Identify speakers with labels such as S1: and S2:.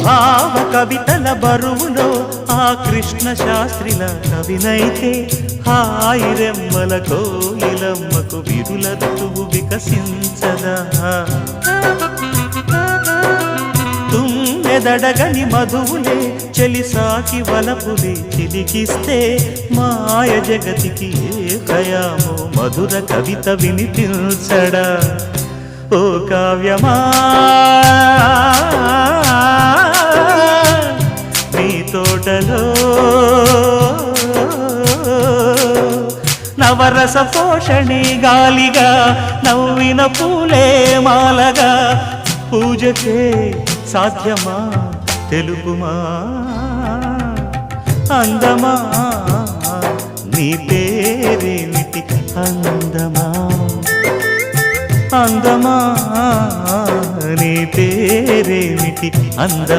S1: భావ కవితల బరువులో ఆ కృష్ణ శాస్త్రిల కవినైతే హాయి రెమ్మల కోయిలమ్మకు విరుల ఋతువు వికసించదా తుమ్మెదడగని మధువులే చెలిసాకి వలపులే చిలికిస్తే మాయ జగతికి ఏ కయామో మధుర కవిత వినిపించడా ఓ కావ్యమా నీ తోటలో నవరస పోషణి గాలిగా నవ్విన పూలే మాలగా పూజకే సాధ్యమా తెలుపుమా అందమా నీ పేరేమిటి అందమా అందమా నీ పేరేమిటి అందమా